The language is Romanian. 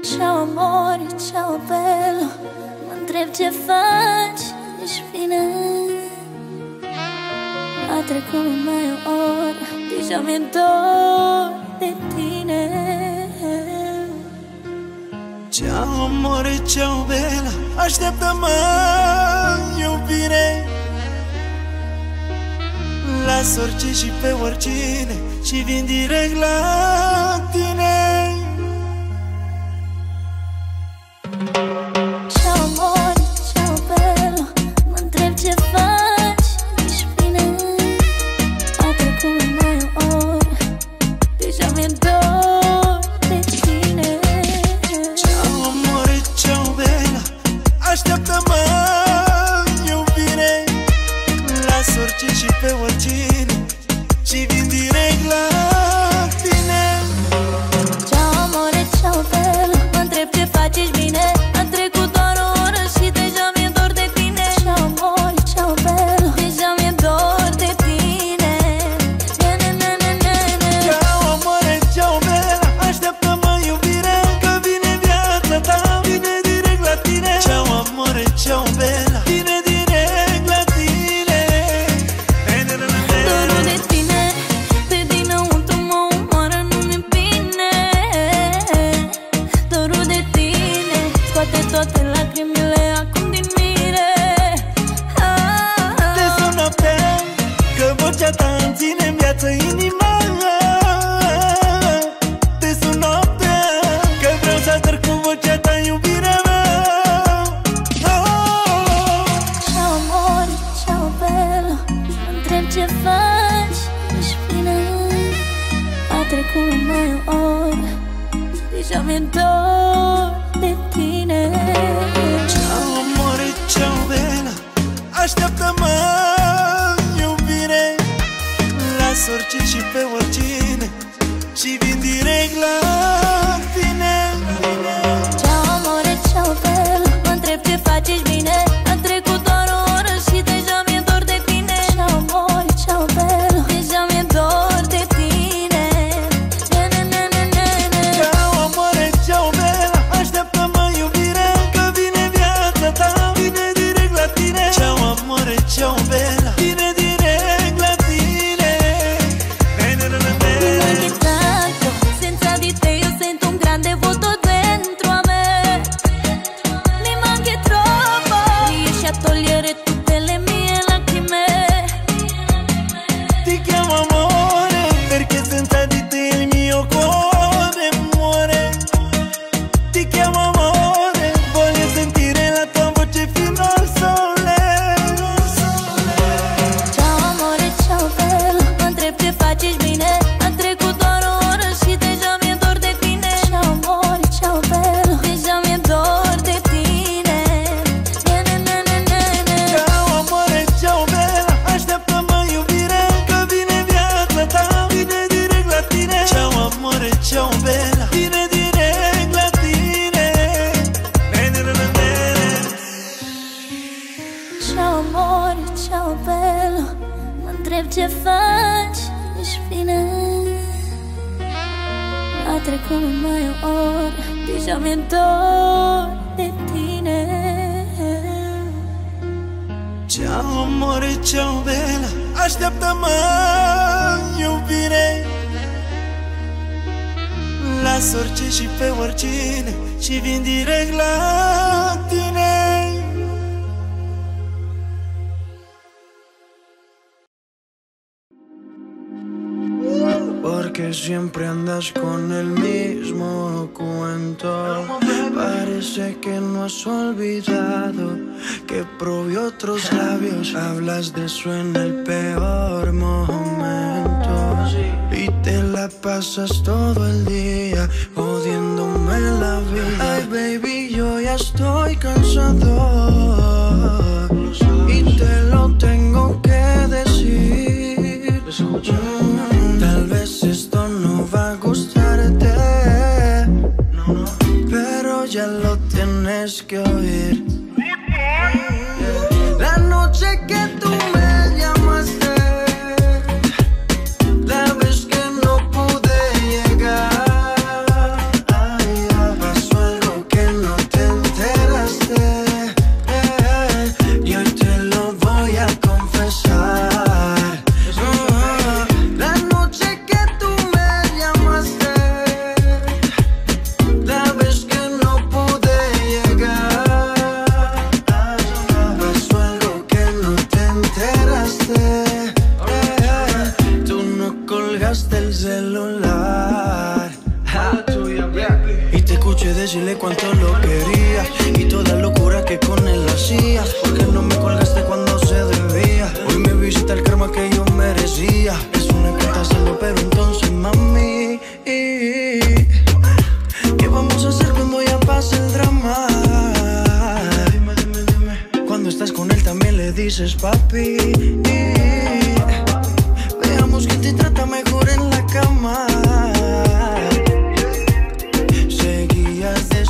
Ciao amore, ciao bello, mă întreb ce faci, ești bine? A trecut mai o oră, deja mi-e dor de tine. Ciao amore, ciao bella, așteaptă-mă, iubire. Las orice și pe oricine și vin direct la tine. Ciao amore, ciao bello, mă întreb ce faci, ești bine? A trecut mai o oră, deja mi-e dor de tine. Ciao amore, ciao bella, așteaptă-mă, iubire. Las orice și pe oricine și vin direct la tine. Ciao amore, ciao bello, mă întreb ce faci, ești bine? A trecut doar o oră și deja mi-e dor de tine. Ciao amore, ciao bello, deja mi-e dor de tine. Ciao amore, ciao bella, așteaptă-mă, iubire, că vine viața ta, vine direct la tine. Ciao amore, ciao bella, vine direct la tine. Dorul de tine, pe dinăuntru mă omoară, nu-mi bine. Dorul de tine, scoate toate lacrimile acum din mine. Te sun noaptea, că vocea ta îmi ține în viață inima. Te sun noaptea, că vreau să ador cu vocea ta iubirea mea. Ciao amore, ciao bello, mă întreb ce faci, ești bine? A trecut mai o oră, deja mi-e dor de tine. Ciao amore, ciao bella, așteaptă-mă, iubire. Las orice și pe oricine și vin direct la tine. Ciao amore, ciao bello, mă întreb ce faci, ești bine? A trecut doar o oră și deja mi-e dor de tine. Ciao amore, ciao bello, deja mi-e dor de tine. Ciao amore, ciao bella, așteaptă-mă, iubire, că vine viața ta, vine direct la tine. Ciao amore, ciao bella, vine direct la tine. Anche tanto, senza di te io sento un grande vuoto dentro a me. Mi manchi troppo, riesci a togliere tutte le mie lacrime. Ti chiamo amore, perché senza di te il mio cuore muore. Ti chiamo amore, voglio sentire la tua voce fino al sole. Ciao amore, ciao bello, mă întreb ce faci, ești bine? A trecut doar o oră și deja mi-e dor de tine. Ciao amore, ciao bello, deja mi-e dor de tine. Ciao amore, ciao bella, așteaptă-mă, iubire, că vine viața ta, vine direct la tine. Ciao amore, ciao bella, vine direct la tine. Ciao amore, ciao bello, mă întreb ce faci, ești bine? A trecut mai o oră, deja mi-e dor de tine. Ciao amore, ciao bella, așteaptă-mă, iubire. Las orice și pe oricine și vin direct la tine. Porque siempre andas con el mismo cuento. Parece que no has olvidado que probé otros labios. Hablas de eso en el peor momento y te la pasas todo el día jodiéndome la vida. Ay baby, yo ya estoy cansado y te lo tengo que decir. Tal vez esto no va a gustarte, pero ya lo tienes que oír. La noche que tú me llamaste, la vez que no pude llegar, pasó el escuché decirle cuánto lo quería y toda locura que con él hacía. Porque no me colgaste cuando se debía. Hoy me visita el karma que yo merecía. Es una carta hacerlo, pero entonces mami, ¿qué vamos a hacer cuando ya pase el drama? Dime, dime, dime. Cuando estás con él también le dices papi. Veamos quién te trata mejor en la cama. Seguías de